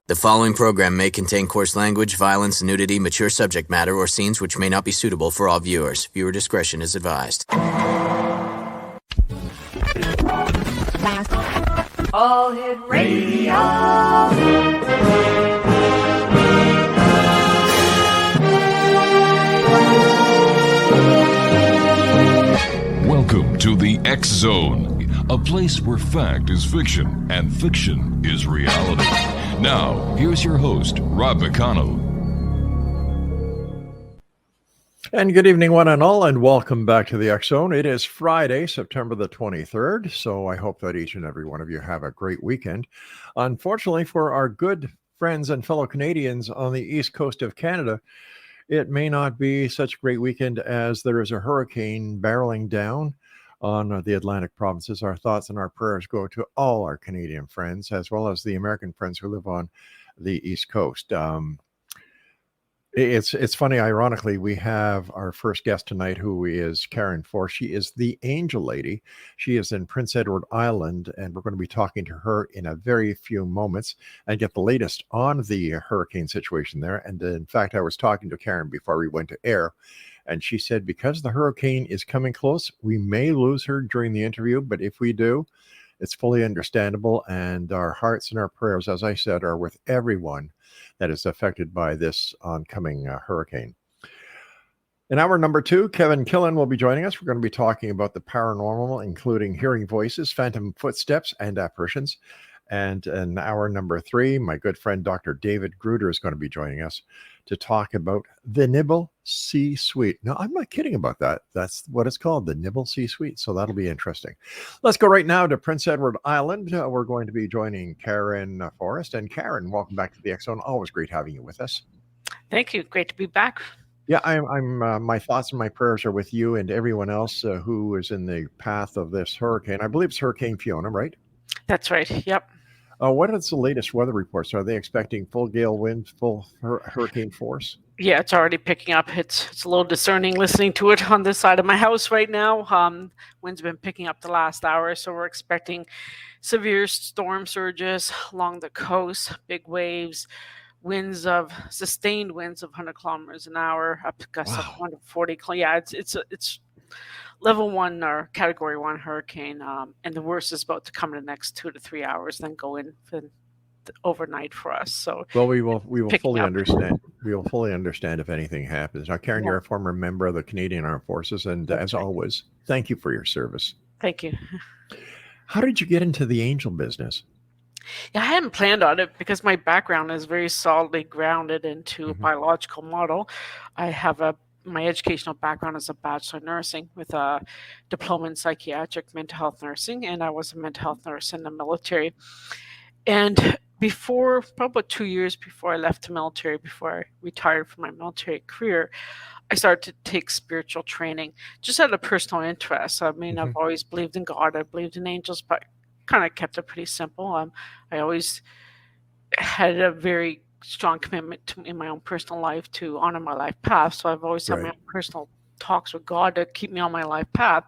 The following program may contain coarse language, violence, nudity, mature subject matter, or scenes which may not be suitable for all viewers. Viewer discretion is advised. All Hit Radio. Welcome to the X Zone, a place where fact is fiction and fiction is reality. Now, here's your host, Rob McConnell. And good evening, one and all, and welcome back to the X Zone. It is Friday, September the 23rd, so I hope that each and every one of you have a great weekend. Unfortunately, for our good friends and fellow Canadians on the east coast of Canada, it may not be such a great weekend as there is a hurricane barreling down on the Atlantic provinces. Our thoughts and our prayers go to all our Canadian friends, as well as the American friends who live on the East Coast. It's funny, ironically, we have our first guest tonight, who is Karen FORREST. She is the Angel Lady. She is in Prince Edward Island, and we're going to be talking to her in a very few moments and get the latest on the hurricane situation there. And in fact, I was talking to Karen before we went to air, and she said because the hurricane is coming close, we may lose her during the interview, but if we do, it's fully understandable, and our hearts and our prayers, as I said, are with everyone that is affected by this oncoming hurricane. In hour number 2, Kevin Killen will be joining us. We're going to be talking about the paranormal, including hearing voices, phantom footsteps, and apparitions. And in hour number 3, my good friend Dr. David Gruder is going to be joining us to talk about the Nibble C-Suite. No, I'm not kidding about that. That's what it's called, the Nibble C-Suite. So that'll be interesting. Let's go right now to Prince Edward Island. We're going to be joining Karen FORREST. And Karen, welcome back to the X Zone. Always great having you with us. Thank you. Great to be back. Yeah, I'm. My thoughts and my prayers are with you and everyone else who is in the path of this hurricane. I believe it's Hurricane Fiona, right? That's right. Yep. What is the latest weather reports? Are they expecting full gale winds, full hurricane force? Yeah, it's already picking up. It's a little discerning listening to it on this side of my house right now. Winds have been picking up the last hour, so we're expecting severe storm surges along the coast, big waves, sustained winds of 100 kilometers an hour, up to gusts of 140. Yeah, it's level 1 or category 1 hurricane, and the worst is about to come in the next 2 to 3 hours, then go in for the overnight for us. So well, we will fully understand. We will fully understand if anything happens. Now, Karen, you're a former member of the Canadian Armed Forces, and as always, thank you for your service. Thank you. How did you get into the angel business? Yeah, I hadn't planned on it because my background is very solidly grounded into a biological model. I have my educational background is a bachelor of nursing with a diploma in psychiatric mental health nursing, and I was a mental health nurse in the military. And probably 2 years before I left the military, before I retired from my military career, I started to take spiritual training just out of personal interest. I mean, I've always believed in God, I believed in angels, but kind of kept it pretty simple. I always had a very strong commitment in my own personal life to honor my life path. So I've always had my own personal talks with God to keep me on my life path,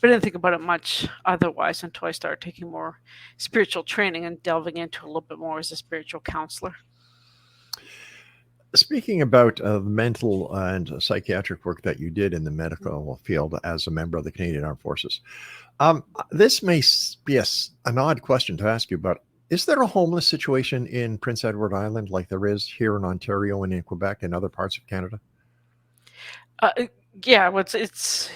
but I didn't think about it much otherwise until I started taking more spiritual training and delving into a little bit more as a spiritual counselor. Speaking about mental and psychiatric work that you did in the medical field as a member of the Canadian Armed Forces, this may be an odd question to ask you, but is there a homeless situation in Prince Edward Island like there is here in Ontario and in Quebec and other parts of Canada? Yeah, it seems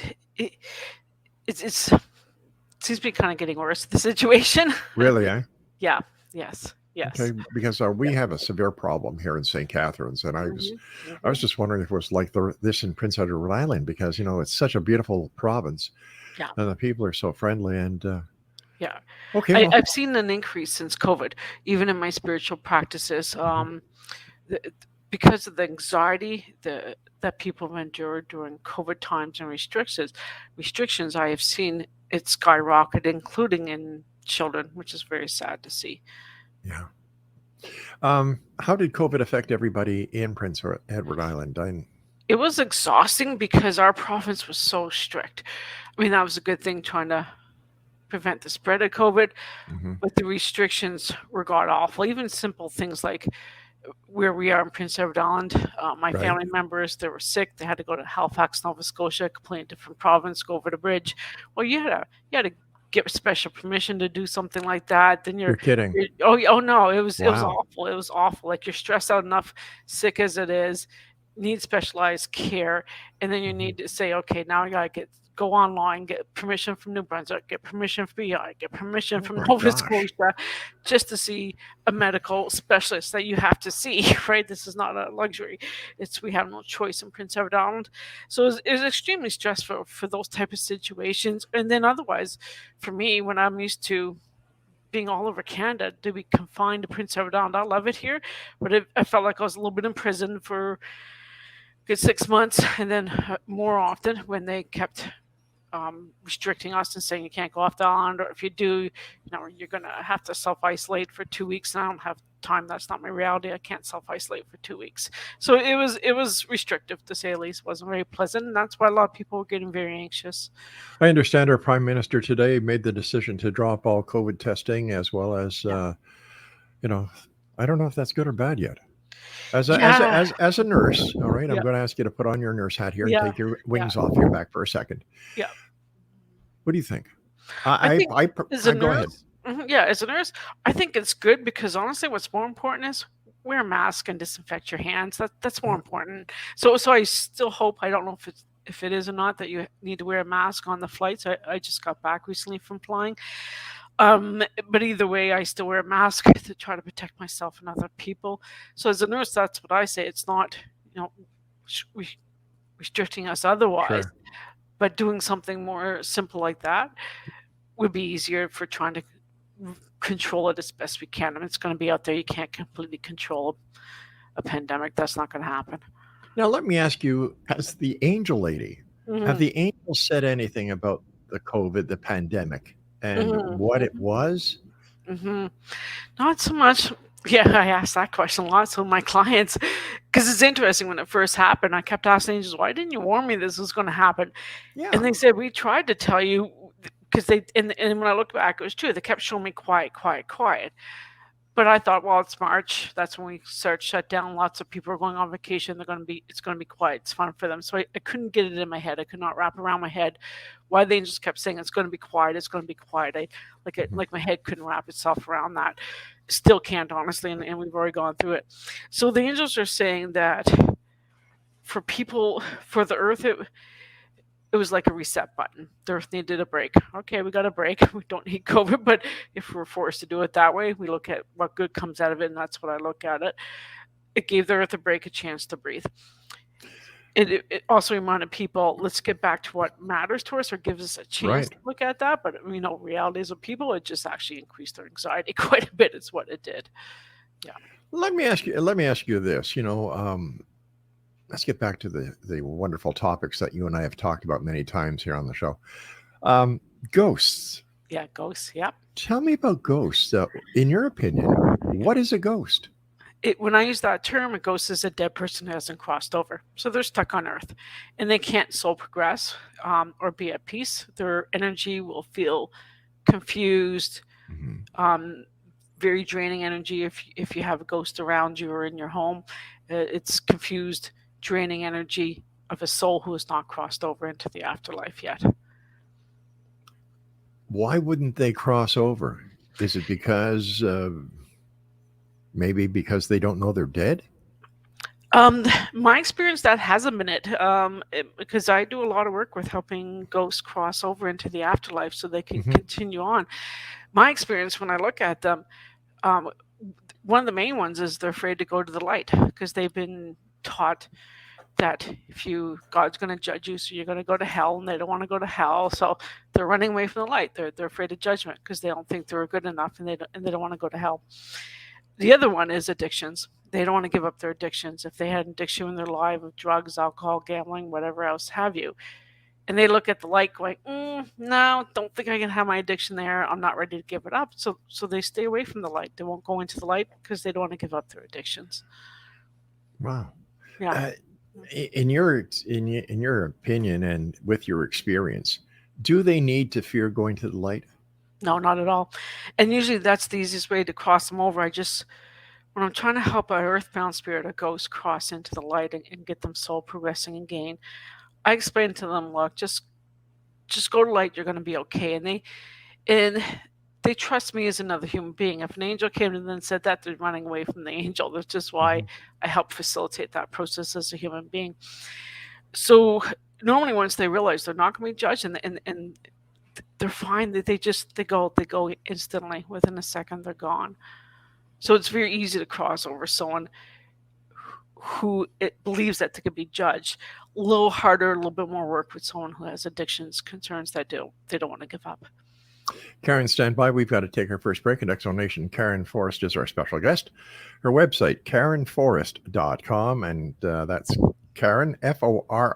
to be kind of getting worse, the situation. Really, eh? Yeah. Yes. Okay, because we have a severe problem here in St. Catharines, and I was just wondering if it was like this in Prince Edward Island, because it's such a beautiful province, and the people are so friendly, and yeah. Okay, I've seen an increase since COVID, even in my spiritual practices, because of the anxiety that people have endured during COVID times and restrictions. I have seen it skyrocket, including in children, which is very sad to see. Yeah. How did COVID affect everybody in Prince Edward Island? It was exhausting because our province was so strict. I mean, that was a good thing, trying to prevent the spread of COVID, Mm-hmm. but the restrictions were god awful. Even simple things like where we are in Prince Edward Island, my Right. family members, they were sick. They had to go to Halifax, Nova Scotia, completely different province, go over the bridge. Well, you had to get special permission to do something like that. Then You're kidding. oh no, it was Wow. awful. It was awful. Like, you're stressed out enough, sick as it is, need specialized care, and then you Mhm. need to say, okay, now I gotta go online, get permission from New Brunswick, get permission from BI, get permission from Oh my Nova gosh. Scotia, just to see a medical specialist that you have to see. Right? This is not a luxury. We have no choice in Prince Edward Island. So it was extremely stressful for those type of situations. And then otherwise, for me, when I'm used to being all over Canada, to be confined to Prince Edward Island, I love it here, but I felt like I was a little bit in prison for a good 6 months, and then more often when they kept restricting us and saying you can't go off the island, or if you do, you're going to have to self-isolate for 2 weeks. And I don't have time. That's not my reality. I can't self-isolate for 2 weeks. So it was restrictive, to say the least. It wasn't very pleasant, and that's why a lot of people were getting very anxious. I understand our Prime Minister today made the decision to drop all COVID testing, as well as, I don't know if that's good or bad yet. As a nurse, all right, I'm Yeah. going to ask you to put on your nurse hat here Yeah. and take your wings off your back for a second. Yeah. What do you think? I think as a go ahead. nurse, as a nurse, I think it's good, because honestly, what's more important is wear a mask and disinfect your hands. That's more Yeah. important. So I still hope, I don't know if it is or not, that you need to wear a mask on the flights. I just got back recently from flying. But either way, I still wear a mask to try to protect myself and other people. So as a nurse, that's what I say. It's not, restricting us otherwise, Sure. but doing something more simple like that would be easier for trying to control it as best we can. I mean, it's going to be out there. You can't completely control a pandemic. That's not going to happen. Now, let me ask you, as the angel lady, have Mhm. the angels said anything about the COVID, the pandemic, and Mhm. what it was? Not so much. Yeah, I asked that question a lot. So my clients, because it's interesting, when it first happened, I kept asking angels, "Why didn't you warn me this was going to happen?" Yeah. And they said, "We tried to tell you," because and when I look back, it was true. They kept showing me quiet, quiet, quiet. But I thought, well, it's March. That's when we start shut down. Lots of people are going on vacation. It's going to be quiet. It's fun for them. So I couldn't get it in my head. I could not wrap around my head why the angels kept saying it's going to be quiet. It's going to be quiet. Like my head couldn't wrap itself around that. Still can't, honestly, and we've already gone through it. So the angels are saying that for people, for the earth, it was like a reset button. The earth needed a break. Okay, we got a break. We don't need COVID, but if we're forced to do it that way, we look at what good comes out of it, and that's what I look at it. It gave the earth a break, a chance to breathe. It also reminded people, let's get back to what matters to us, or gives us a chance to look at that. But realities of people, it just actually increased their anxiety quite a bit. Is what it did. Yeah. Let me ask you this. Let's get back to the wonderful topics that you and I have talked about many times here on the show. Ghosts. Yeah, ghosts. Yeah. Tell me about ghosts. In your opinion, what is a ghost? When I use that term, a ghost is a dead person who hasn't crossed over. So they're stuck on Earth, and they can't soul progress or be at peace. Their energy will feel confused, very draining energy. If you have a ghost around you or in your home, it's confused, draining energy of a soul who has not crossed over into the afterlife yet. Why wouldn't they cross over? Is it because maybe because they don't know they're dead? My experience, that hasn't been it, because I do a lot of work with helping ghosts cross over into the afterlife so they can continue on. My experience, when I look at them, one of the main ones is they're afraid to go to the light, because they've been taught that God's going to judge you, so you're going to go to hell, and they don't want to go to hell, so they're running away from the light. They're afraid of judgment because they don't think they're good enough, and they don't want to go to hell. The other one is addictions. They don't want to give up their addictions. If they had an addiction in their life of drugs, alcohol, gambling, whatever else have you, and they look at the light going, no, don't think I can have my addiction there. I'm not ready to give it up. So they stay away from the light. They won't go into the light because they don't want to give up their addictions. Wow. Yeah. In your opinion and with your experience, do they need to fear going to the light? No, not at all. And usually that's the easiest way to cross them over. When I'm trying to help an earthbound spirit, a ghost, cross into the light and get them soul progressing and gain, I explain to them, look, just go to light, you're going to be okay. And they trust me as another human being. If an angel came to them and said that, they're running away from the angel. That's just why I help facilitate that process as a human being. So normally once they realize they're not going to be judged and they're fine, they go instantly. Within a second, they're gone. So it's very easy to cross over someone who it believes that they could be judged. A little harder, a little bit more work with someone who has addictions, concerns that they don't want to give up. Karen, stand by. We've got to take our first break. In Exonation, Karen Forrest is our special guest. Her website, KarenForrest.com, and that's Karen, FORREST.com.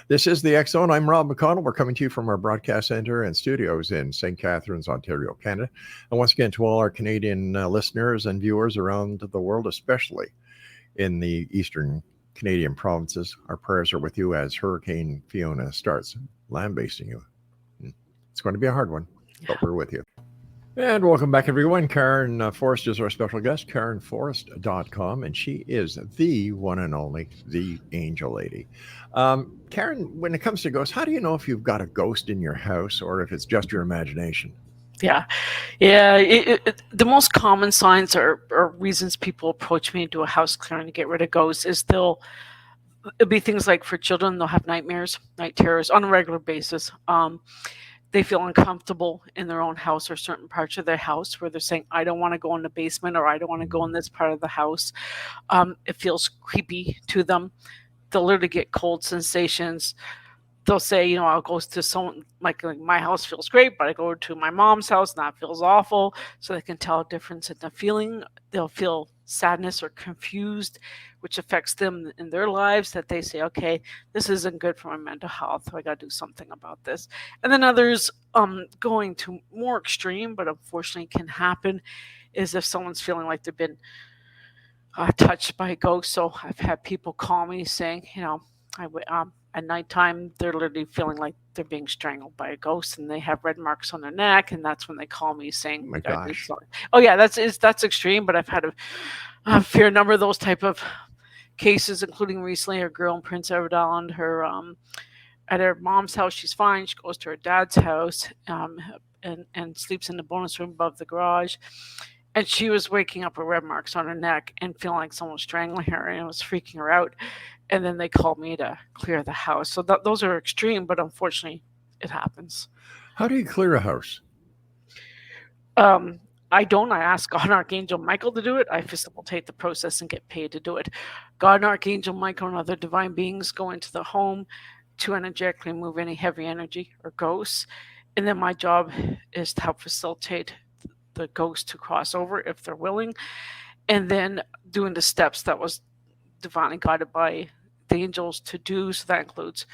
This is the X Zone. I'm Rob McConnell. We're coming to you from our broadcast center and studios in St. Catharines, Ontario, Canada. And once again, to all our Canadian listeners and viewers around the world, especially in the eastern Canadian provinces, our prayers are with you as Hurricane Fiona starts lambasting you. It's going to be a hard one, but we're with you. And welcome back, everyone. Karen Forrest is our special guest, KarenForrest.com, and she is the one and only, the Angel Lady. Karen, when it comes to ghosts, how do you know if you've got a ghost in your house or if it's just your imagination? Yeah. The most common signs or reasons people approach me to do a house clearing to get rid of ghosts is it'll be things like for children, they'll have nightmares, night terrors on a regular basis. They feel uncomfortable in their own house or certain parts of their house where they're saying, I don't want to go in the basement or I don't want to go in this part of the house. It feels creepy to them. They'll literally get cold sensations. They'll say, I'll go to someone, like my house feels great, but I go to my mom's house and that feels awful. So they can tell a difference in the feeling. They'll feel sadness or confused, which affects them in their lives, that they say, okay, this isn't good for my mental health. I got to do something about this. And then others going to more extreme, but unfortunately can happen, is if someone's feeling like they've been touched by a ghost. So I've had people call me saying, at nighttime, they're literally feeling like they're being strangled by a ghost, and they have red marks on their neck, and that's when they call me saying, oh my gosh. Oh yeah, that's extreme, but I've had a fair number of those type of cases, including recently a girl in Prince Edward Island, at her mom's house, she's fine. She goes to her dad's house and sleeps in the bonus room above the garage. And she was waking up with red marks on her neck and feeling like someone was strangling her, and it was freaking her out. And then they called me to clear the house. So those are extreme, but unfortunately, it happens. How do you clear a house? I don't. I ask God and Archangel Michael to do it. I facilitate the process and get paid to do it. God and Archangel Michael and other divine beings go into the home to energetically move any heavy energy or ghosts. And then my job is to help facilitate the ghost to cross over if they're willing. And then doing the steps that was divinely guided by the angels to do. So that includes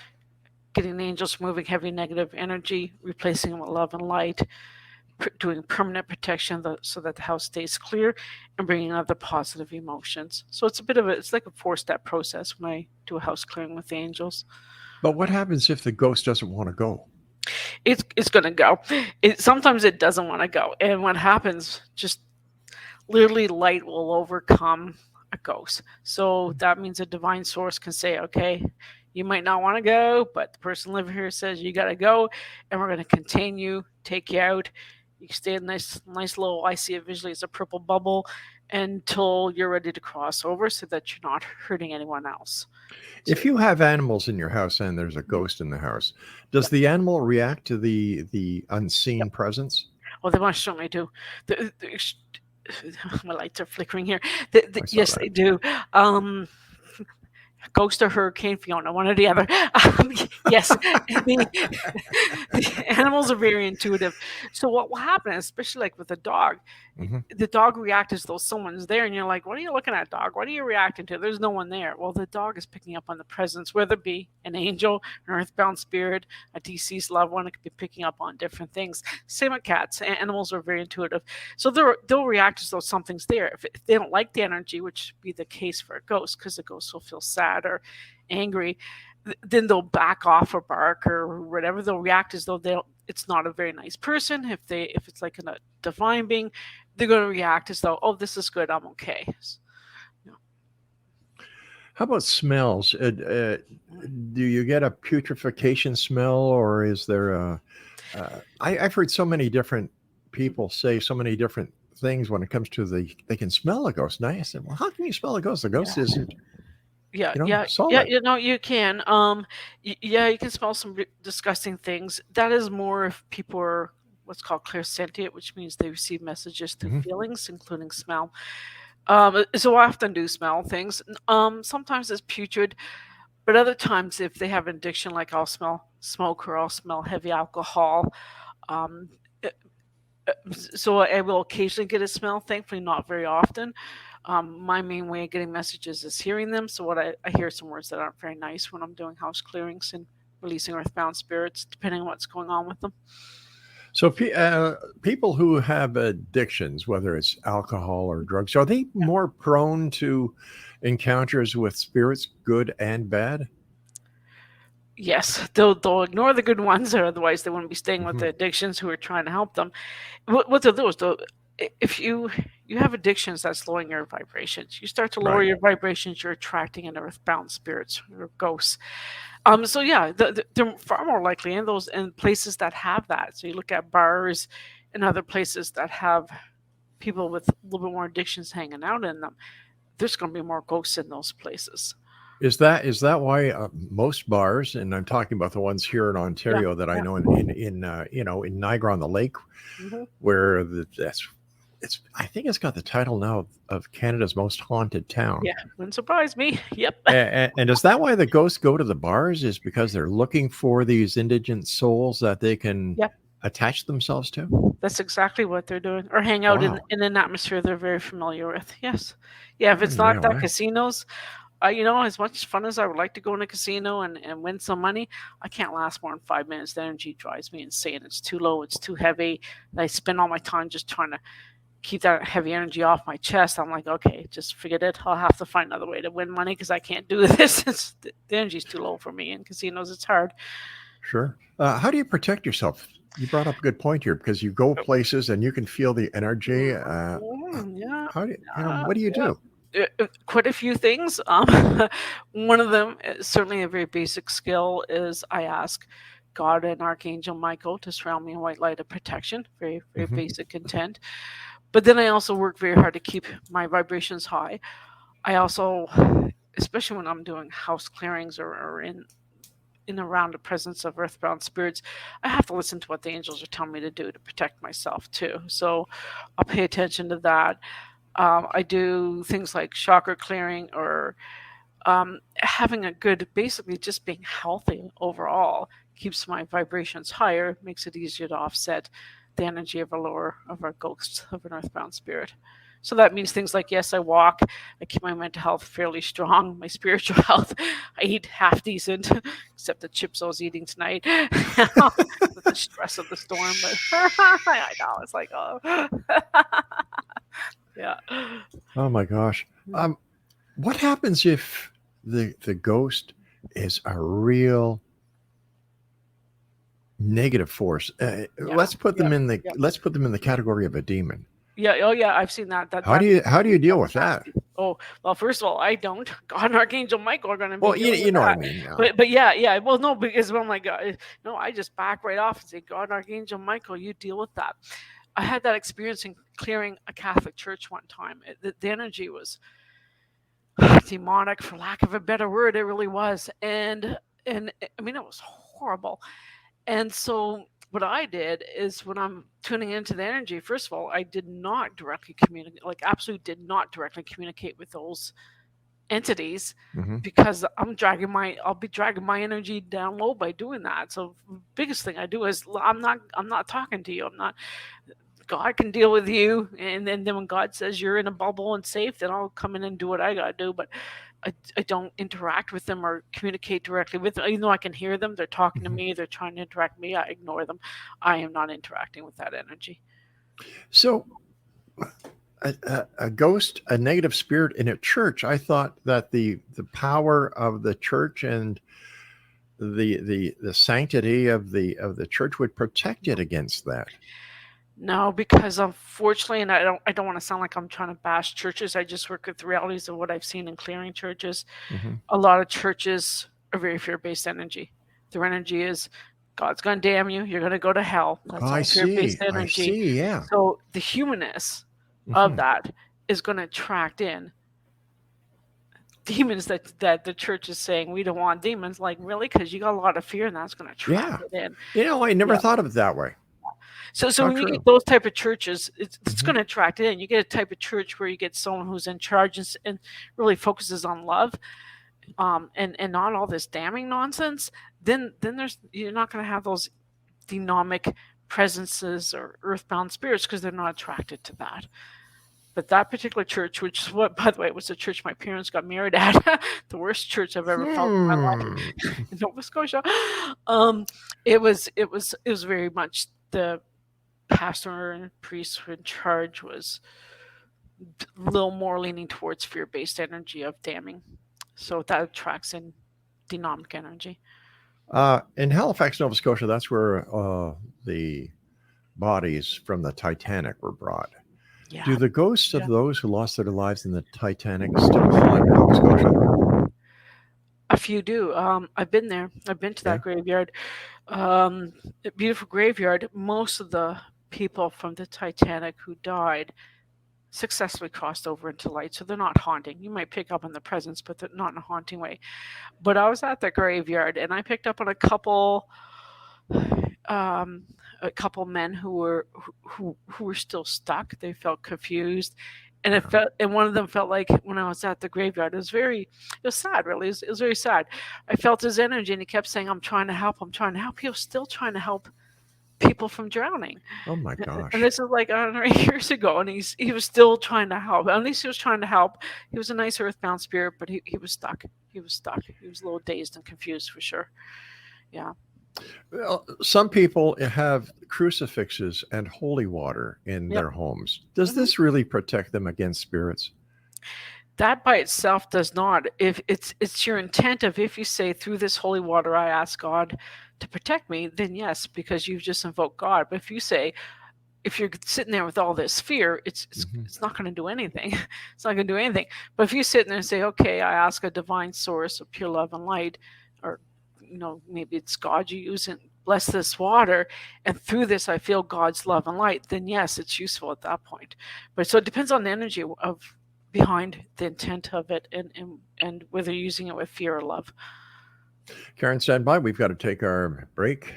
getting the angels moving heavy negative energy, replacing them with love and light, doing permanent protection so that the house stays clear, and bringing other positive emotions. So it's it's like a 4-step process when I do a house clearing with the angels. But what happens if the ghost doesn't want to go? It's going to go. Sometimes it doesn't want to go. And what happens, just literally light will overcome a ghost. So that means a divine source can say, okay, you might not want to go, but the person living here says you got to go, and we're going to contain you, take you out. You stay in nice little, I see it visually as a purple bubble, until you're ready to cross over so that you're not hurting anyone else. If you have animals in your house and there's a ghost in the house, does the animal react to the unseen presence? Well, they most certainly do. My lights are flickering here. Yes, they do. Ghost or Hurricane Fiona, one or the other. Yes, the animals are very intuitive. So what will happen, especially like with a dog, the dog reacts as though someone's there, and you're like, what are you looking at, dog? What are you reacting to? There's no one there. Well, the dog is picking up on the presence, whether it be an angel, an earthbound spirit, a deceased loved one. It could be picking up on different things. Same with cats. Animals are very intuitive. So they'll react as though something's there. If they don't like the energy, which would be the case for a ghost, because the ghost will feel sad or angry, then they'll back off or bark or whatever. They'll react as though it's not a very nice person, if it's like a divine being, they're going to react as though, oh, this is good, I'm okay. How about smells? Do you get a putrefaction smell, or is there a? I've heard so many different people say so many different things when it comes to they can smell a ghost. And I said, well, how can you smell a ghost? The ghost isn't, solid. You can. You can smell some disgusting things. That is more if people are what's called clairsentient, which means they receive messages through feelings, including smell. So I often do smell things. Sometimes it's putrid, but other times if they have an addiction, like I'll smell smoke or I'll smell heavy alcohol. So I will occasionally get a smell, thankfully not very often. My main way of getting messages is hearing them. So what I hear some words that aren't very nice when I'm doing house clearings and releasing earthbound spirits, depending on what's going on with them. So people who have addictions, whether it's alcohol or drugs, are they more prone to encounters with spirits, good and bad? Yes, they'll ignore the good ones, or otherwise they wouldn't be staying with the addictions who are trying to help them. What they'll do is, if you have addictions that's lowering your vibrations, you start to lower your vibrations, you're attracting in earthbound spirits or ghosts. So yeah, they're far more likely in places that have that. So you look at bars and other places that have people with a little bit more addictions hanging out in them. There's going to be more ghosts in those places. Is that why most bars, and I'm talking about the ones here in Ontario that I know in Niagara on the Lake, where I think it's got the title now of Canada's most haunted town. Yeah, wouldn't surprise me. Yep. And is that why the ghosts go to the bars? Is because they're looking for these indigent souls that they can attach themselves to? That's exactly what they're doing, or hang out in an atmosphere they're very familiar with. Yes. Yeah, if it's not that casinos, as much fun as I would like to go in a casino and win some money, I can't last more than 5 minutes. The energy drives me insane. It's too low. It's too heavy. And I spend all my time just trying to keep that heavy energy off my chest. I'm like, okay, just forget it. I'll have to find another way to win money because I can't do this. The energy's too low for me. In casinos, it's hard. Sure. How do you protect yourself? You brought up a good point here, because you go places and you can feel the energy. What do you do? Quite a few things. One of them, certainly a very basic skill, is I ask God and Archangel Michael to surround me in white light of protection. Very, very basic intent. But then I also work very hard to keep my vibrations high. I also, especially when I'm doing house clearings or in around the presence of earthbound spirits, I have to listen to what the angels are telling me to do to protect myself too. So I'll pay attention to that. I do things like chakra clearing, or having a good, basically just being healthy overall keeps my vibrations higher, makes it easier to offset the energy of our ghost, of an earthbound spirit. So that means things like, yes, I walk, I keep my mental health fairly strong, my spiritual health, I eat half decent, except the chips I was eating tonight with the stress of the storm. But I know, it's like, oh. Yeah. Oh my gosh. What happens if the ghost is a real negative force? Let's put them in the category of a demon. Yeah. Oh yeah, I've seen that. How do you deal with that? Oh well, first of all, I don't. God and Archangel Michael are going to be. Well, you know what I mean. Yeah. But yeah. Well, no, because I'm like, no, I just back right off and say, God and Archangel Michael, you deal with that. I had that experience in clearing a Catholic church one time. The energy was demonic, for lack of a better word. It really was, and I mean, it was horrible. And so what I did is, when I'm tuning into the energy, first of all, I did not directly communicate, like absolutely did not directly communicate with those entities, because I'll be dragging my energy down low by doing that. So biggest thing I do is I'm not talking to you. God can deal with you, and then when God says you're in a bubble and safe, then I'll come in and do what I gotta do. But I don't interact with them or communicate directly with them. Even though I can hear them, they're talking to me, they're trying to interact with me, I ignore them. I am not interacting with that energy. So a ghost, a negative spirit in a church, I thought that the power of the church and the sanctity of the church would protect it against that. No, because unfortunately, and I don't want to sound like I'm trying to bash churches. I just work with the realities of what I've seen in clearing churches. Mhm. A lot of churches are very fear-based energy. Their energy is God's going to damn you. You're going to go to hell. That's I all fear-based see. I energy. see. Yeah. So the humanness of Mhm. that is going to attract in demons that the church is saying we don't want demons. Like, really? Because you got a lot of fear, and that's going to attract it in. I never Yeah. thought of it that way. So Not when you true. get those type of churches, it's Mhm. going to attract it in. You get a type of church where you get someone who's in charge and really focuses on love, and not all this damning nonsense. Then you're not going to have those demonic presences or earthbound spirits because they're not attracted to that. But that particular church, which is what, by the way, was the church my parents got married at, the worst church I've ever felt in my life in Nova Scotia. It was very much the pastor and priest who in charge was a little more leaning towards fear-based energy of damning. So that attracts in demonic energy. In Halifax, Nova Scotia, that's where the bodies from the Titanic were brought. Yeah. Do the ghosts of those who lost their lives in the Titanic still haunt Nova Scotia? A few do. I've been there. I've been to that graveyard. A beautiful graveyard. Most of the people from the Titanic who died successfully crossed over into light, so they're not haunting. You might pick up on the presence, but they're not in a haunting way. But I was at the graveyard, and I picked up on a couple men who were still stuck. They felt confused, and one of them felt like when I was at the graveyard, it was sad, really. It was very sad. I felt his energy, and he kept saying, "I'm trying to help. I'm trying to help." He was still trying to help people from drowning. Oh my gosh. And this is like, I don't know, 8 years ago, and he was still trying to help. At least he was trying to help. He was a nice earthbound spirit, but he was stuck. He was stuck. He was a little dazed and confused for sure. Yeah. Well, some people have crucifixes and holy water in their homes. Does this really protect them against spirits? That by itself does not. If it's your intent of, if you say, through this holy water I ask God to protect me, then yes, because you've just invoked God. But if you say, if you're sitting there with all this fear, it's not going to do anything. It's not going to do anything. But if you sit there and say, okay, I ask a divine source of pure love and light, or maybe it's God you use, and bless this water, and through this I feel God's love and light, then yes, it's useful at that point. But so it depends on the energy of behind the intent of it, and whether you're using it with fear or love. Karen, stand by. We've got to take our break.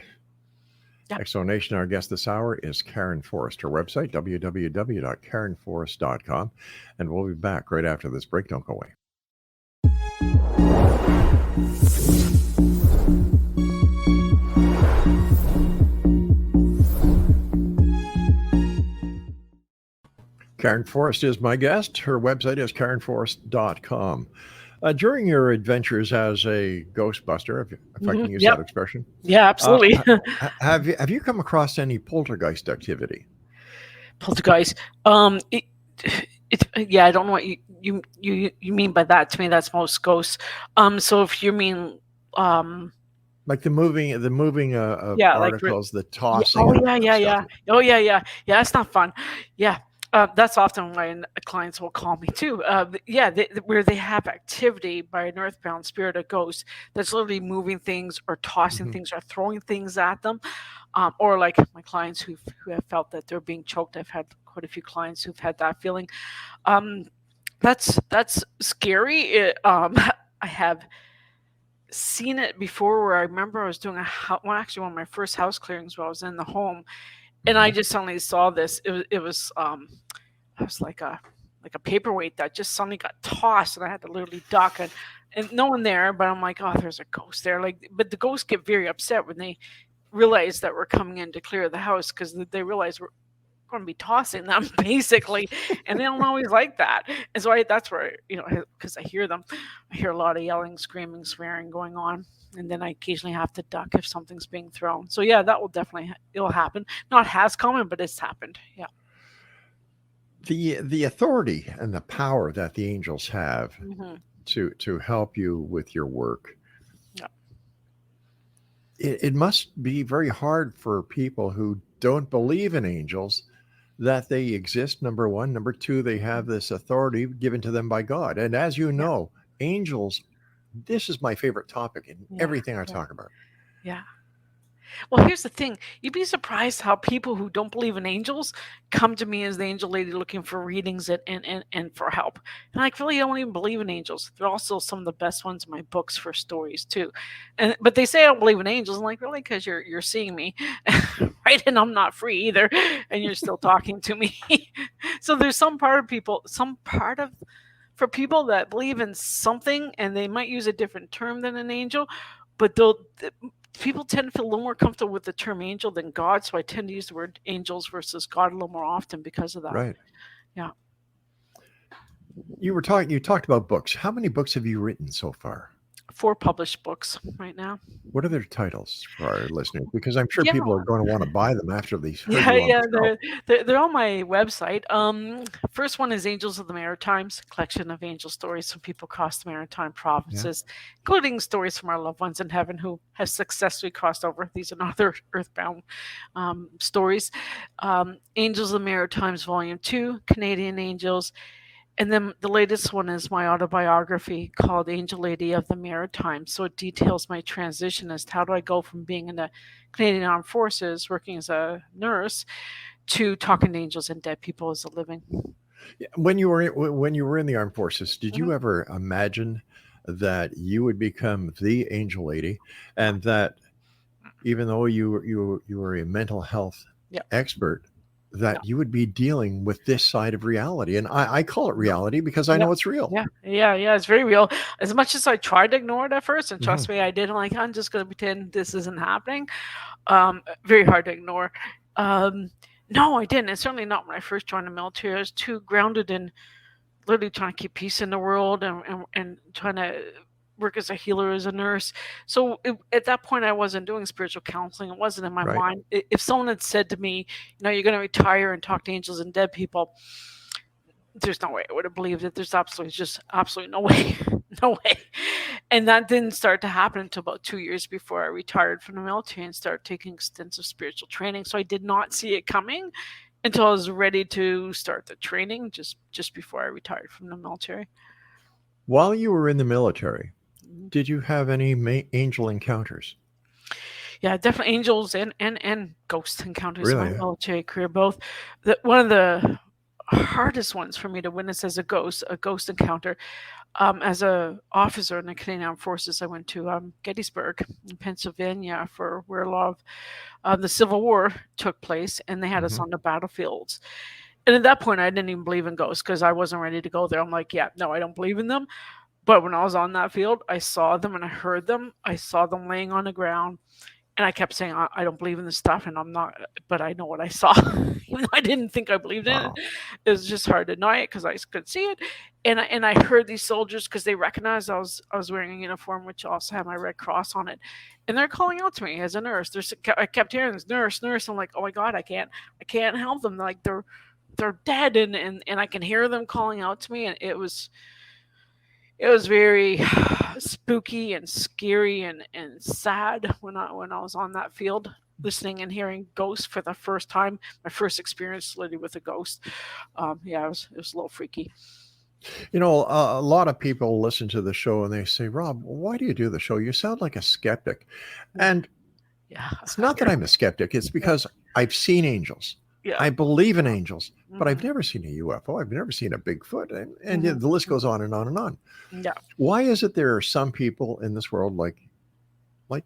Yeah. Exonation, our guest this hour is Karen Forrest. Her website, www.karenforrest.com. And we'll be back right after this break. Don't go away. Karen Forrest is my guest. Her website is karenforrest.com. During your adventures as a Ghostbuster, if I can use that expression. Yeah, absolutely. Have you come across any poltergeist activity? Poltergeist. I don't know what you mean by that. To me, that's most ghosts. So if you mean like the moving particles, the tossing. Yeah. That's not fun. Yeah. That's often when clients will call me too. Where they have activity by an earthbound spirit, a ghost that's literally moving things or tossing things or throwing things at them, or like my clients who have felt that they're being choked. I've had quite a few clients who've had that feeling. That's scary. I have seen it before, where I remember I was doing one of my first house clearings where I was in the home. And I just suddenly saw this. It was like a paperweight that just suddenly got tossed, and I had to literally duck, and no one there. But I'm like, oh, there's a ghost there. But the ghosts get very upset when they realize that we're coming in to clear the house, because they realize we're going to be tossing them basically, and they don't always like that. And so that's where because I hear them, I hear a lot of yelling, screaming, swearing going on. And then I occasionally have to duck if something's being thrown. So yeah, that will it'll happen. Not has common, but it's happened. Yeah. The authority and the power that the angels have to help you with your work. Yeah. it must be very hard for people who don't believe in angels that they exist, number one. Number two, they have this authority given to them by God. And as you Yeah, know, angels, this is my favorite topic in yeah, everything I yeah, talk about. yeah. Well, here's the thing. You'd be surprised how people who don't believe in angels come to me as the angel lady looking for readings and for help. And I really don't even believe in angels. They're also some of the best ones in my books for stories too. But they say I don't believe in angels. I'm like, really? Because you're seeing me. Right? And I'm not free either. And you're still talking to me. So there's some part of for people that believe in something and they might use a different term than an angel, but people tend to feel a little more comfortable with the term angel than God. So I tend to use the word angels versus God a little more often because of that. Right. Yeah. You talked about books. How many books have you written so far? 4 published books right now. What are their titles for our listeners? Because I'm sure Yeah. people are going to want to buy them after they've heard Yeah, you on yeah, the show. they're on my website. First one is Angels of the Maritimes, collection of angel stories from people across the maritime provinces, including stories from our loved ones in heaven who have successfully crossed over. These are not their earthbound stories. Angels of the Maritimes, Volume 2, Canadian Angels. And then the latest one is my autobiography called Angel Lady of the Maritimes. So it details my transition as to how do I go from being in the Canadian Armed Forces, working as a nurse, to talking to angels and dead people as a living. When you were in the armed forces, did you Mhm. ever imagine that you would become the angel lady, and that even though you were a mental health Yeah. expert, Yeah. that you would be dealing with this side of reality? And I call it reality because I Yeah. know it's real. Yeah, it's very real. As much as I tried to ignore it at first, and Mhm. trust me, I did. I'm like, I'm just going to pretend this isn't happening. Very hard to ignore. Um, no, I didn't. And certainly not when I first joined the military. I was too grounded in literally trying to keep peace in the world and trying to work as a healer, as a nurse. So at that point, I wasn't doing spiritual counseling. It wasn't in my Right. mind. If someone had said to me, you're going to retire and talk to angels and dead people, there's no way I would have believed it. There's absolutely no way. No way. And that didn't start to happen until about 2 years before I retired from the military and started taking extensive spiritual training. So I did not see it coming until I was ready to start the training just before I retired from the military. While you were in the military, Mhm. did you have any angel encounters? Yeah, definitely angels and ghost encounters in my Really? military career. Both one of the hardest ones for me to witness as a ghost encounter. As a officer in the Canadian Armed Forces, I went to Gettysburg in Pennsylvania for where a lot of the Civil War took place, and they had us Mhm. on the battlefields. And at that point, I didn't even believe in ghosts because I wasn't ready to go there. I'm like, yeah, no, I don't believe in them. But when I was on that field, I saw them and I heard them. I saw them laying on the ground. And I kept saying, I don't believe in this stuff, and I'm not, but I know what I saw. Even though I didn't think I believed in it, Wow. it was just hard to deny it because I could see it. And I heard these soldiers because they recognized I was wearing a uniform which also had my Red Cross on it, and they're calling out to me as a nurse. I kept hearing this nurse, nurse. I'm like, oh my god, I can't help them. Like they're dead, and I can hear them calling out to me, and it was very spooky and scary and sad when I was on that field listening and hearing ghosts for the first time. My first experience literally with a ghost. Yeah, it was a little freaky. A lot of people listen to the show and they say, Rob, why do you do the show? You sound like a skeptic. Yeah, And yeah, it's not that I'm a skeptic, it's because I've seen angels. yeah. I believe in angels, but I've Mhm, never seen a UFO. I've never seen a Bigfoot. And yet mhm, the list mhm. goes on and on and on. Yeah, Why is it there are some people in this world like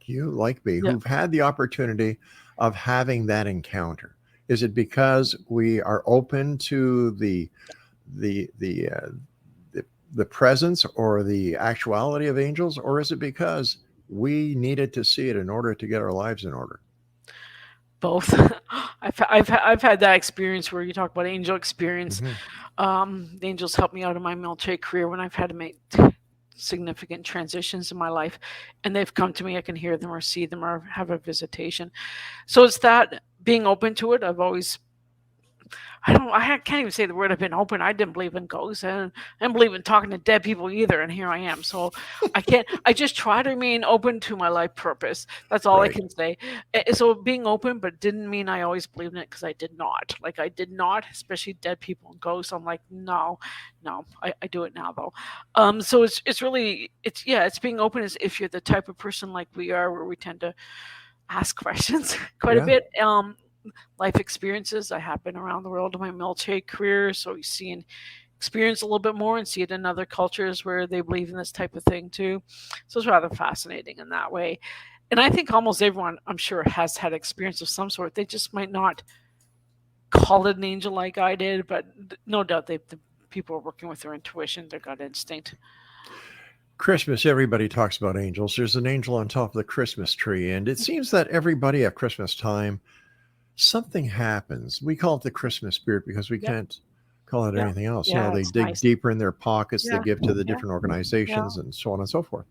you, like me, yeah. who've had the opportunity of having that encounter? Is it because we are open to the the, the presence or the actuality of angels, or is it because we needed to see it in order to get our lives in order? Both. I've had that experience where you talk about angel experience. Mhm. The angels helped me out in my military career when I've had to make significant transitions in my life, and they've come to me. I can hear them or see them or have a visitation. So it's that being open to it. I've always can't even say the word. I've been open. I didn't believe in ghosts, and I didn't believe in talking to dead people either. And here I am. So I just try to remain open to my life purpose. That's all I Right. can say. So being open, but didn't mean I always believed in it, because I did not. Like, I did not, especially dead people and ghosts. I'm like, no. I do it now though. So it's really, it's being open, as if you're the type of person like we are, where we tend to ask questions quite a Yeah. bit. Life experiences. I have been around the world in my military career, so you see and experience a little bit more, and see it in other cultures where they believe in this type of thing too. So it's rather fascinating in that way. And I think almost everyone, I'm sure, has had experience of some sort. They just might not call it an angel like I did, but no doubt the people are working with their intuition, their gut instinct. Christmas, everybody talks about angels. There's an angel on top of the Christmas tree, and it seems that everybody at Christmas time, something happens. We call it the Christmas spirit because we Yep. can't call it Yeah. anything else. Yeah, They it's dig nice. deeper in their pockets, they Yeah. give to the Yeah. different organizations, and so on and so forth.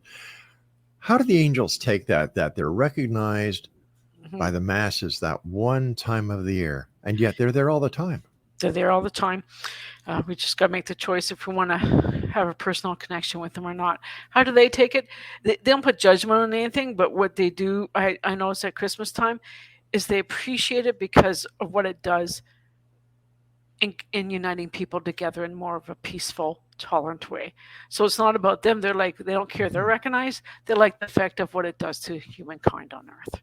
How do the angels take that they're recognized by Mhm. the masses that one time of the year, and yet they're there all the time? They're there all the time. We just got to make the choice if we want to have a personal connection with them or not. How do they take it? They don't put judgment on anything, but what they do, I notice at Christmas time, is they appreciate it because of what it does in uniting people together in more of a peaceful, tolerant way. So it's not about them. They're like, they don't care. They're recognized. They like the effect of what it does to humankind on Earth.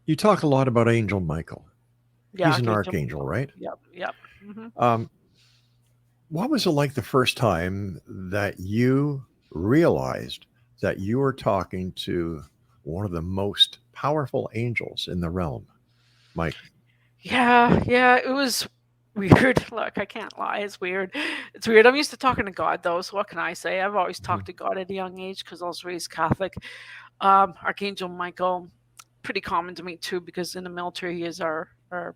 You talk a lot about Angel Michael. Yeah, He's an Archangel. archangel, right? Yep. Mhm. What was it like the first time that you realized that you were talking to one of the most powerful angels in the realm, Mike? Yeah, it was weird. Look, I can't lie, it's weird. It's weird. I'm used to talking to God though, so what can I say? I've always talked to God at a young age because I was raised Catholic. Archangel Michael, pretty common to me too, because in the military he is our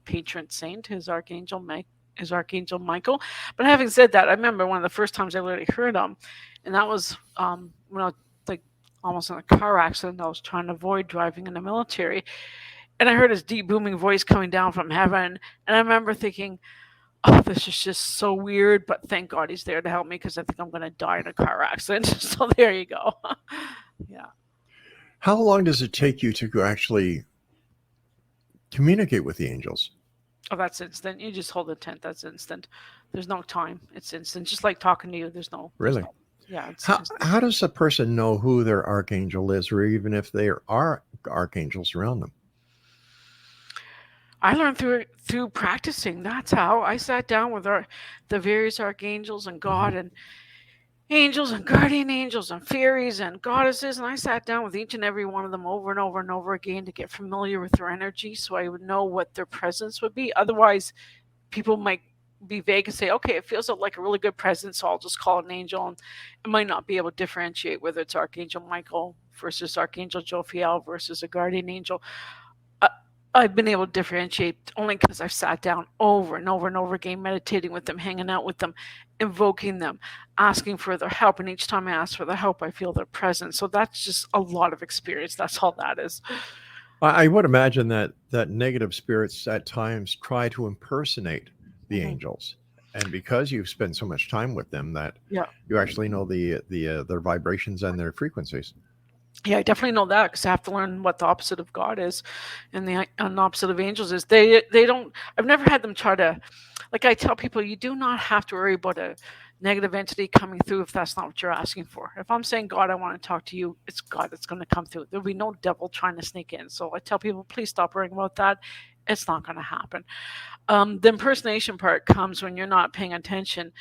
patron saint, his Archangel Michael. But having said that, I remember one of the first times I literally heard him, and that was when I was like almost in a car accident. I was trying to avoid driving in the military, and I heard his deep booming voice coming down from heaven. And I remember thinking, oh, this is just so weird, but thank God he's there to help me, because I think I'm going to die in a car accident. So there you go. Yeah. How long does it take you to actually communicate with the angels? Oh, that's instant. You just hold the tent. That's instant. There's no time. It's instant. Just like talking to you. There's Really? yeah. It's How, just, how does a person know who their archangel is, or even if there are archangels around them? I learned through practicing. That's how I sat down with the various archangels and God and angels and guardian angels and fairies and goddesses, and I sat down with each and every one of them over and over and over again to get familiar with their energy, so I would know what their presence would be. Otherwise, people might be vague and say, okay, it feels like a really good presence, so I'll just call it an angel, and it might not be able to differentiate whether it's Archangel Michael versus Archangel Jophiel versus a guardian angel. I've been able to differentiate only because I've sat down over and over and over again, meditating with them, hanging out with them, invoking them, asking for their help. And each time I ask for their help, I feel their presence. So that's just a lot of experience. That's all that is. I would imagine that negative spirits at times try to impersonate the Mhm. angels, and because you've spent so much time with them, that Yeah. you actually know their vibrations and their frequencies. Yeah, I definitely know that, because I have to learn what the opposite of God is, and the opposite of angels is. They don't. I've never had them try to, like I tell people, you do not have to worry about a negative entity coming through if that's not what you're asking for. If I'm saying, God, I want to talk to you, it's God that's going to come through. There'll be no devil trying to sneak in. So I tell people, please stop worrying about that. It's not going to happen. The impersonation part comes when you're not paying attention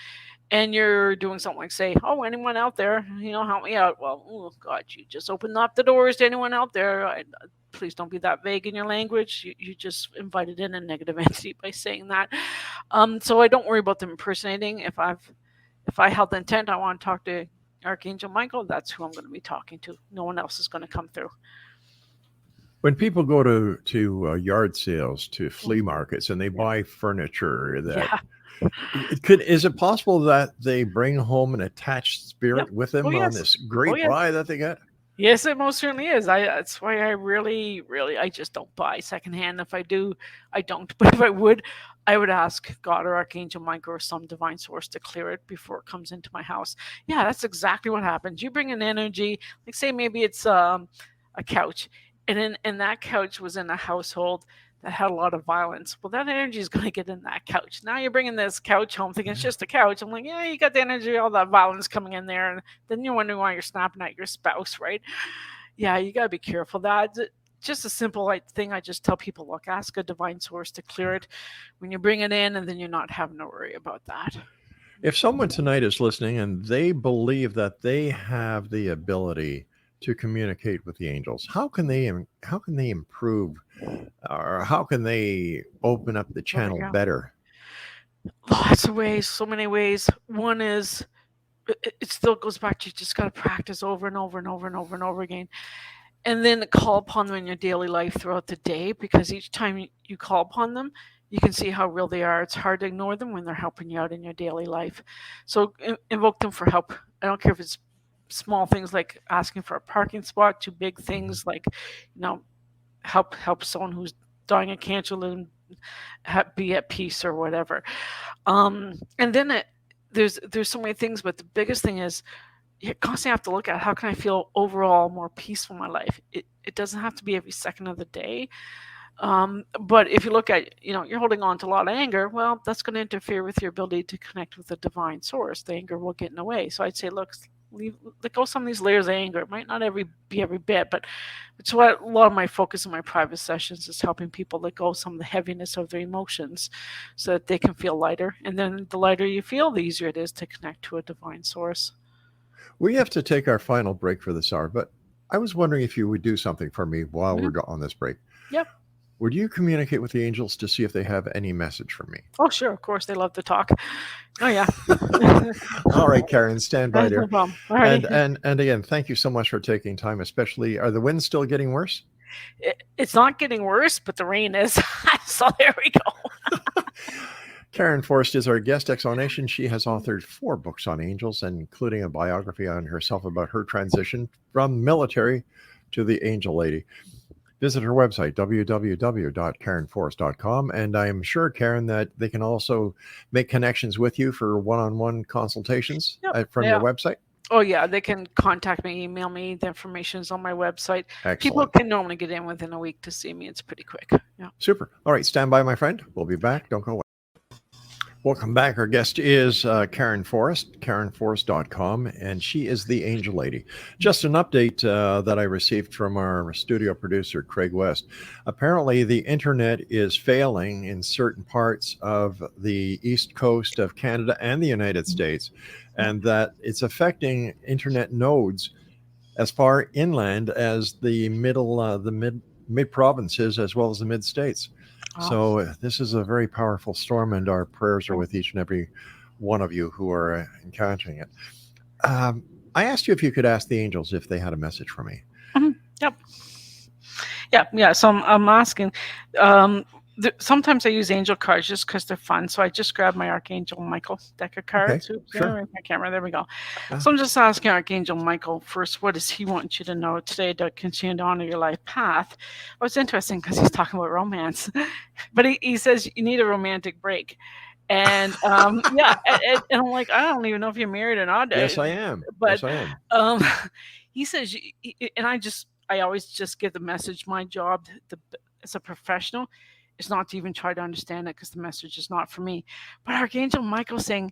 and you're doing something like, say, oh, anyone out there, help me out. Well, oh God, you just opened up the doors to anyone out there. Please don't be that vague in your language. You just invited in a negative entity by saying that. So I don't worry about them impersonating. If I held the intent, I want to talk to Archangel Michael, that's who I'm going to be talking to. No one else is going to come through. When people go to yard sales, to flea markets, and they buy furniture, Yeah. is it possible that they bring home an attached spirit Yep. with them Oh, on yes. this great Oh, yes. buy that they get? Yes, it most certainly is. That's why I really, really, I just don't buy secondhand. If I do, I don't. But if I would ask God or Archangel Michael or some divine source to clear it before it comes into my house. Yeah, that's exactly what happens. You bring an energy, like say maybe it's a couch, and that couch was in a household that had a lot of violence. Well, that energy is going to get in that couch. Now you're bringing this couch home thinking it's just a couch. I'm like, yeah, you got the energy, all that violence coming in there, and then you're wondering why you're snapping at your spouse, right? Yeah, you got to be careful. That just a simple thing I just tell people: look, ask a divine source to clear it when you bring it in, and then you're not having to worry about that. If someone tonight is listening and they believe that they have the ability to communicate with the angels, how can they improve, or how can they open up the There we channel go. better? Lots of ways, so many ways. One is it still goes back to you just got to practice over and over and over and over and over again. And then call upon them in your daily life throughout the day, because each time you call upon them, you can see how real they are. It's hard to ignore them when they're helping you out in your daily life. So invoke them for help. I don't care if it's small things like asking for a parking spot to big things like, help someone who's dying of cancer and be at peace or whatever. And then there's so many things, but the biggest thing is you constantly have to look at how can I feel overall more peaceful in my life. It doesn't have to be every second of the day. But if you look at, you're holding on to a lot of anger, well, that's going to interfere with your ability to connect with the divine source. The anger will get in the way. So I'd say, look, let go some of these layers of anger. It might not be every bit, but it's what a lot of my focus in my private sessions is, helping people let go some of the heaviness of their emotions so that they can feel lighter. And then the lighter you feel, the easier it is to connect to a divine source. We have to take our final break for this hour, but I was wondering if you would do something for me while we're on this break. Yep. Would you communicate with the angels to see if they have any message for me? Oh, sure. Of course. They love to talk. Oh, yeah. All right, Karen, stand by there. No problem. All right. And again, thank you so much for taking time, especially, are the winds still getting worse? It's not getting worse, but the rain is. So there we go. Karen Forrest is our guest, Exonation. She has authored 4 books on angels, including a biography on herself about her transition from military to the angel lady. Visit her website, www.karenforrest.com. And I am sure, Karen, that they can also make connections with you for one-on-one consultations from your website. Oh, yeah. They can contact me, email me. The information is on my website. Excellent. People can normally get in within a week to see me. It's pretty quick. Yeah. Super. All right. Stand by, my friend. We'll be back. Don't go away. Welcome back. Our guest is Karen Forrest, KarenForrest.com, and she is the Angel Lady. Just an update that I received from our studio producer, Craig West. Apparently, the internet is failing in certain parts of the east coast of Canada and the United States, and that it's affecting internet nodes as far inland as the mid provinces, as well as the mid states. So this is a very powerful storm, and our prayers are with each and every one of you who are encountering it. I asked you if you could ask the angels if they had a message for me. Mm-hmm. Yep. Yeah. So I'm asking. Sometimes I use angel cards just because they're fun. So I just grabbed my Archangel Michael deck of cards. Okay, Oops, sure. my camera. There we go. So I'm just asking Archangel Michael first, what does he want you to know today to continue to honor your life path? Well, it's interesting because he's talking about romance, but he says you need a romantic break. And yeah, and I'm like, I don't even know if you're married or not. Yes, I am. But yes, I am. he says, and I always just give the message. My job as a professional is not to even try to understand it, because the message is not for me. But Archangel Michael saying,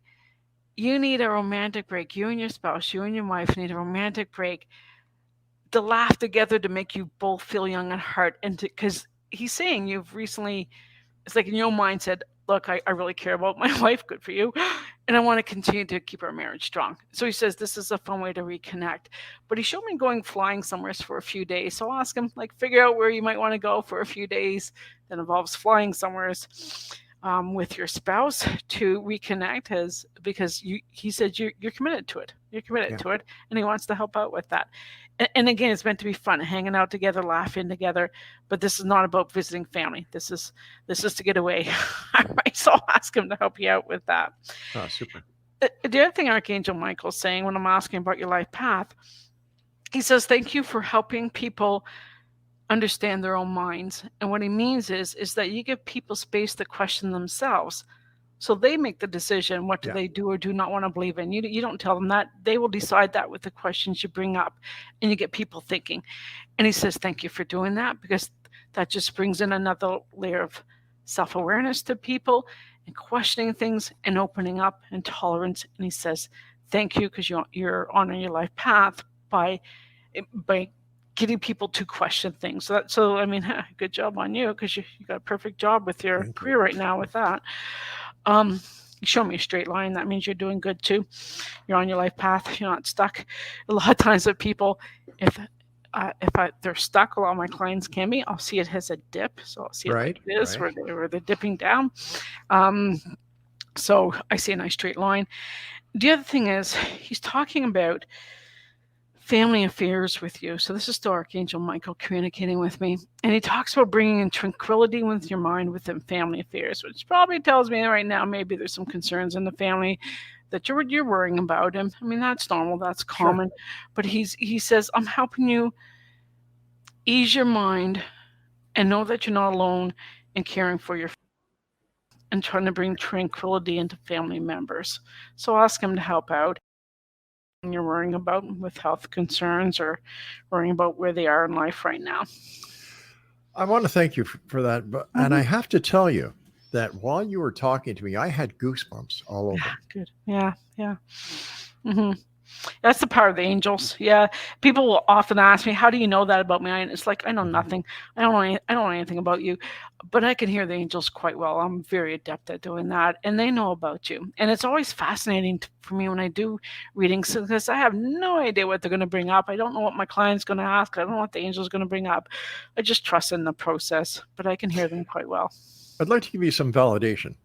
you need a romantic break. You and your spouse, you and your wife need a romantic break to laugh together, to make you both feel young at heart. And because he's saying you've recently, it's like in your mind said, look, I really care about my wife, good for you, and I want to continue to keep our marriage strong. So he says this is a fun way to reconnect. But he showed me going flying somewhere for a few days. So I'll ask him, figure out where you might want to go for a few days. That involves flying somewhere with your spouse to reconnect, because he said you're committed to it. You're committed to it, and he wants to help out with that. And again, it's meant to be fun, hanging out together, laughing together. But this is not about visiting family. This is to get away. All right, so I'll ask him to help you out with that. Oh, super. The other thing Archangel Michael's saying when I'm asking about your life path, he says, thank you for helping people understand their own minds. And what he means is that you give people space to question themselves. So they make the decision, what do Yeah. they do or do not want to believe in. You don't tell them that. They will decide that with the questions you bring up, and you get people thinking. And he says, thank you for doing that, because that just brings in another layer of self-awareness to people and questioning things and opening up and tolerance. And he says, thank you, because you're on your life path by getting people to question things. So I mean, good job on you, because you got a perfect job with your career right now with that. You show me a straight line. That means you're doing good too. You're on your life path. You're not stuck. A lot of times with people, if they're stuck, a lot of my clients can be. I'll see it as a dip. So I'll see it like this, where they're dipping down. So I see a nice straight line. The other thing is, he's talking about family affairs with you. So this is still Archangel Michael communicating with me. And he talks about bringing in tranquility with your mind within family affairs, which probably tells me right now maybe there's some concerns in the family that you're worrying about him. I mean, that's normal. That's common. Sure. But he says, I'm helping you ease your mind and know that you're not alone in caring for your and trying to bring tranquility into family members. So ask him to help out. You're worrying about with health concerns or worrying about where they are in life right now. I want to thank you for that. And I have to tell you that while you were talking to me, I had goosebumps all over. Yeah, good. Yeah. Mm-hmm. That's the power of the angels. Yeah. People will often ask me, how do you know that about me? And it's like, I know nothing. I don't know anything about you, but I can hear the angels quite well. I'm very adept at doing that, and they know about you. And it's always fascinating for me when I do readings, because I have no idea what they're going to bring up. I don't know what my client's going to ask. I don't know what the angel's going to bring up. I just trust in the process, but I can hear them quite well. I'd like to give you some validation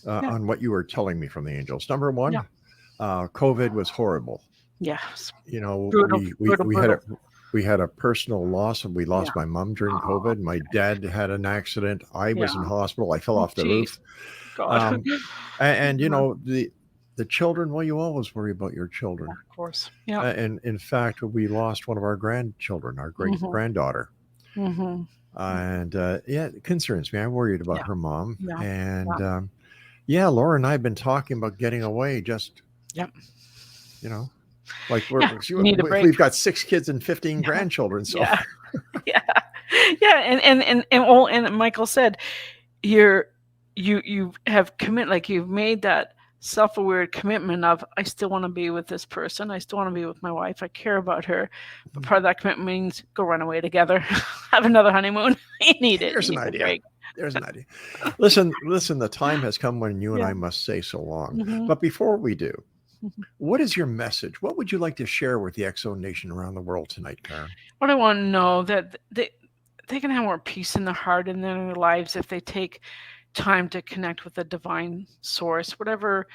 on what you were telling me from the angels. Number one, COVID was horrible. Yes. You know, brutal. we had a personal loss, and we lost my mom during COVID. My dad had an accident. I was in hospital. I fell off the roof. God. And you know, the children, well, you always worry about your children. Yeah, of course. Yeah. And in fact, we lost one of our grandchildren, our great granddaughter. And it concerns me. I'm worried about her mom. Yeah. And Laura and I have been talking about getting away. Just you know, like we've got 6 kids and 15 grandchildren. So and Michael said, you have commit, like you've made that self-aware commitment of, I still want to be with this person. I still want to be with my wife. I care about her. But part of that commitment means go run away together, have another honeymoon. You need it. There's an idea. There's an idea. Listen, the time has come when you and I must say so long. But before we do, what is your message? What would you like to share with the X Zone Nation around the world tonight, Karen? What I want to know, that they can have more peace in their heart and in their lives if they take time to connect with the divine source, whatever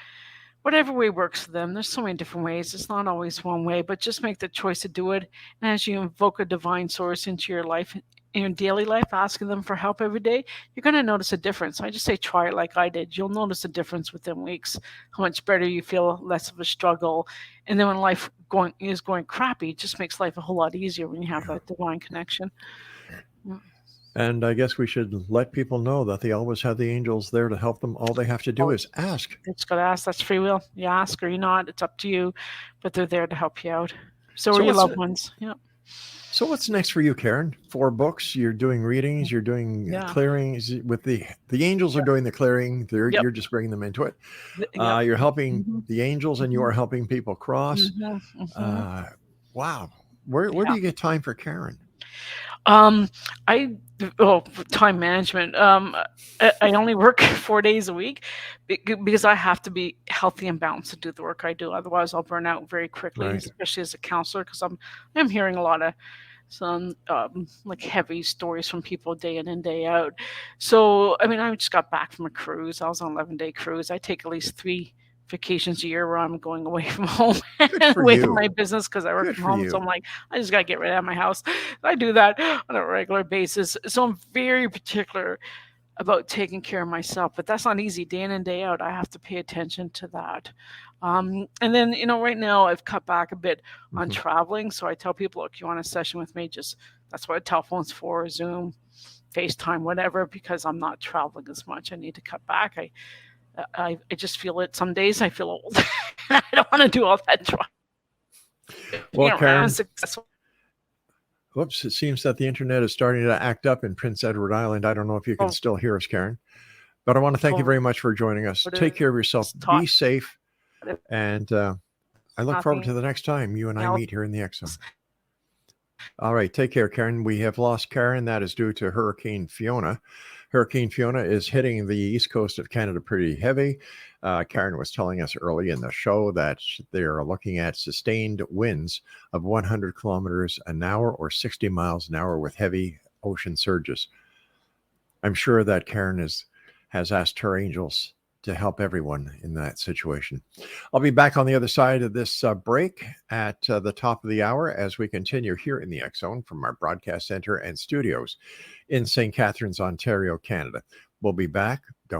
way works for them. There's so many different ways. It's not always one way, but just make the choice to do it. And as you invoke a divine source into your life, in your daily life, asking them for help every day, you're going to notice a difference. I just say try it like I did. You'll notice a difference within weeks, how much better you feel, less of a struggle. And then when life is going crappy, it just makes life a whole lot easier when you have that divine connection. And I guess we should let people know that they always have the angels there to help them. All they have to do is ask. They just got to ask. That's free will. You ask or you not. It's up to you, but they're there to help you out. So are your loved ones. Yeah. So what's next for you, Karen? 4 books. You're doing readings. You're doing clearings with the angels are doing the clearing. You're just bringing them into it. You're helping the angels, and you are helping people cross. Wow. Where do you get time for Karen? Time management. I only work 4 days a week because I have to be healthy and balanced to do the work I do. Otherwise, I'll burn out very quickly, especially as a counselor, because I'm hearing a lot of some like heavy stories from people day in and day out. So, I mean, I just got back from a cruise. I was on an 11-day cruise. I take at least 3 vacations a year where I'm going away from home, away from my business, because I work from home. So I'm like, I just got to get rid of my house. I do that on a regular basis. So I'm very particular about taking care of myself, but that's not easy. Day in and day out, I have to pay attention to that. And then, right now I've cut back a bit on traveling. So I tell people, look, you want a session with me, that's what a telephone's for, Zoom, FaceTime, whatever, because I'm not traveling as much. I need to cut back. I just feel it. Some days I feel old. I don't want to do all that travel. Well, Karen, whoops, it seems that the internet is starting to act up in Prince Edward Island. I don't know if you can still hear us, Karen, but I want to thank you very much for joining us. Take care of yourself. Be safe. And I look forward to the next time you and I meet here in the X Zone. All right. Take care, Karen. We have lost Karen. That is due to Hurricane Fiona. Hurricane Fiona is hitting the east coast of Canada pretty heavy. Karen was telling us early in the show that they're looking at sustained winds of 100 kilometers an hour or 60 miles an hour with heavy ocean surges. I'm sure that Karen has asked her angels to help everyone in that situation. I'll be back on the other side of this break at the top of the hour as we continue here in the X Zone from our broadcast center and studios in St. Catharines, Ontario, Canada. We'll be back. Don't